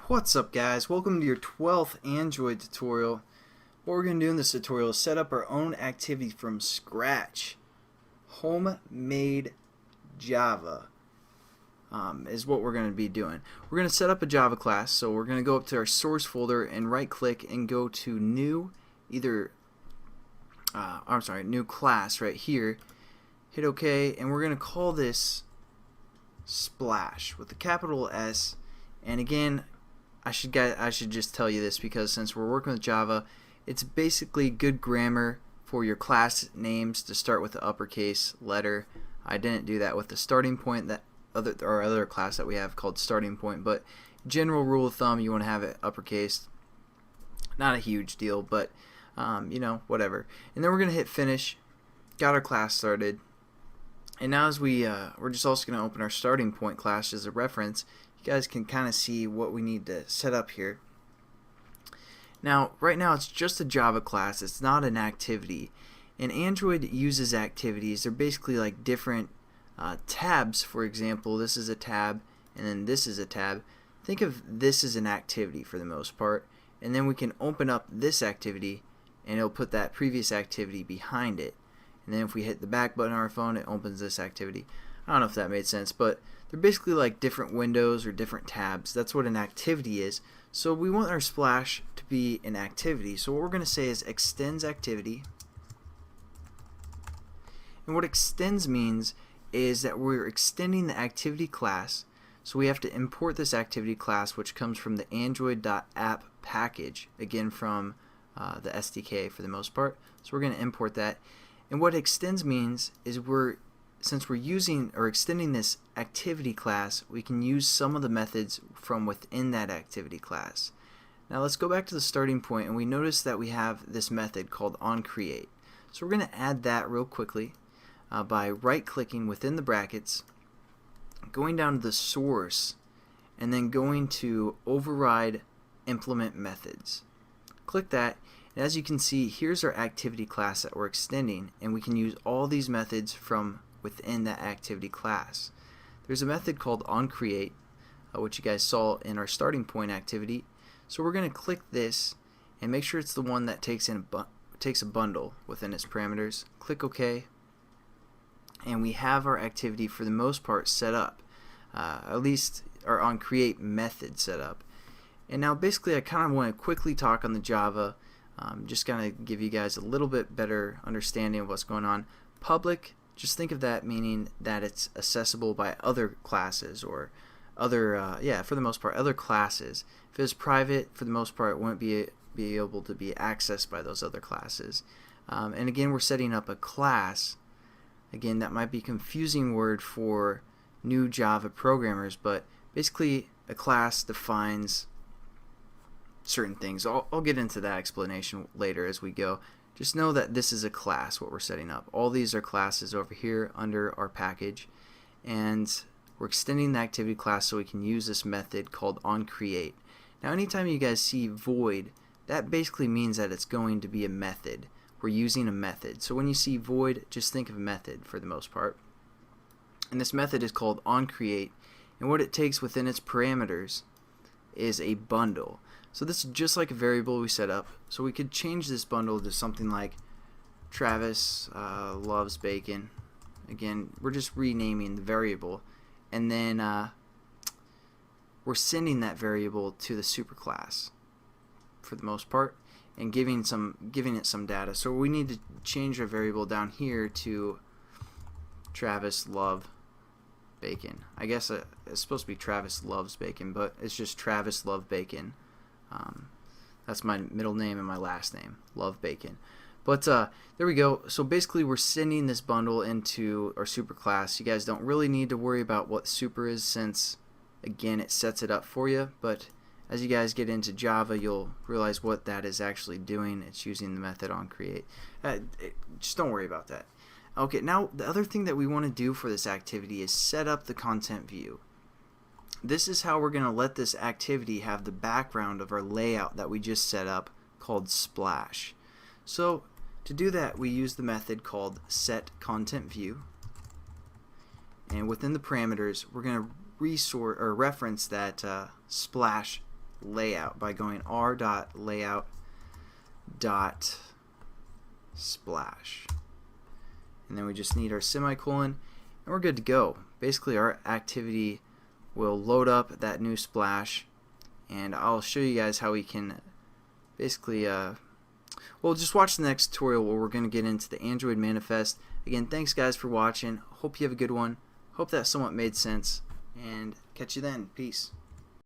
What's up, guys? Welcome to your 12th Android tutorial. What we're going to do in this tutorial is set up our own activity from scratch. Homemade Java is what we're going to be doing. We're going to set up a Java class, so we're going to go up to our source folder and right click and go to new, new class right here. Hit OK, and we're going to call this Splash with a capital S. And again, I should just tell you this because since we're working with Java, it's basically good grammar for your class names to start with the uppercase letter. I didn't do that with the starting point, that other class that we have called starting point, but general rule of thumb, you want to have it uppercase. Not a huge deal, but you know, whatever. And then we're gonna hit finish. Got our class started. And now as we're just also going to open our starting point class as a reference. You guys can kind of see what we need to set up here. Now, right now it's just a Java class. It's not an activity. And Android uses activities. They're basically like different tabs. For example, this is a tab, and then this is a tab. Think of this as an activity for the most part. And then we can open up this activity, and it'll put that previous activity behind it. And then if we hit the back button on our phone, it opens this activity. I don't know if that made sense, but they're basically like different windows or different tabs. That's what an activity is. So we want our Splash to be an activity. So what we're going to say is extends activity. And what extends means is that we're extending the activity class. So we have to import this activity class, which comes from the android.app package, again from the SDK for the most part. So we're going to import that. And what extends means is since we're using or extending this activity class, we can use some of the methods from within that activity class. Now let's go back to the starting point, and we notice that we have this method called onCreate. So we're going to add that real quickly by right-clicking within the brackets, going down to the source, and then going to override implement methods. Click that. And as you can see, here's our activity class that we're extending, and we can use all these methods from within that activity class. There's a method called onCreate, which you guys saw in our starting point activity. So we're going to click this and make sure it's the one that takes a bundle within its parameters. Click OK, and we have our activity for the most part set up, at least our onCreate method set up. And now basically I kind of want to quickly talk on the Java. Just kind of give you guys a little bit better understanding of what's going on. Public, just think of that meaning that it's accessible by other classes or other, for the most part, other classes. If it's private, for the most part, it won't be able to be accessed by those other classes. And again, we're setting up a class. Again, that might be a confusing word for new Java programmers, but basically a class defines certain things. I'll get into that explanation later as we go. Just know that this is a class, what we're setting up. All these are classes over here under our package, and we're extending the activity class so we can use this method called onCreate. Now anytime you guys see void, that basically means that it's going to be a method. We're using a method. So when you see void, just think of a method for the most part. And this method is called onCreate, and what it takes within its parameters is a bundle. So this is just like a variable we set up. So we could change this bundle to something like Travis loves bacon. Again, we're just renaming the variable, and then we're sending that variable to the superclass for the most part, and giving it some data. So we need to change our variable down here to Travis love bacon. I guess it's supposed to be Travis loves bacon, but it's just Travis love bacon. That's my middle name and my last name, love bacon. But there we go. So basically we're sending this bundle into our superclass. You guys don't really need to worry about what super is, since again it sets it up for you, but as you guys get into Java, you'll realize what that is actually doing. It's using the method onCreate. Just don't worry about that. Okay, now the other thing that we want to do for this activity is set up the content view. This is how we're going to let this activity have the background of our layout that we just set up called Splash. So to do that, we use the method called SetContentView, and within the parameters we're going to reference that Splash layout by going r.layout.splash. And then we just need our semicolon, and we're good to go. Basically, our activity will load up that new splash, and I'll show you guys how we can basically well, just watch the next tutorial where we're going to get into the Android manifest. Again, thanks guys for watching. Hope you have a good one. Hope that somewhat made sense, and catch you then. Peace.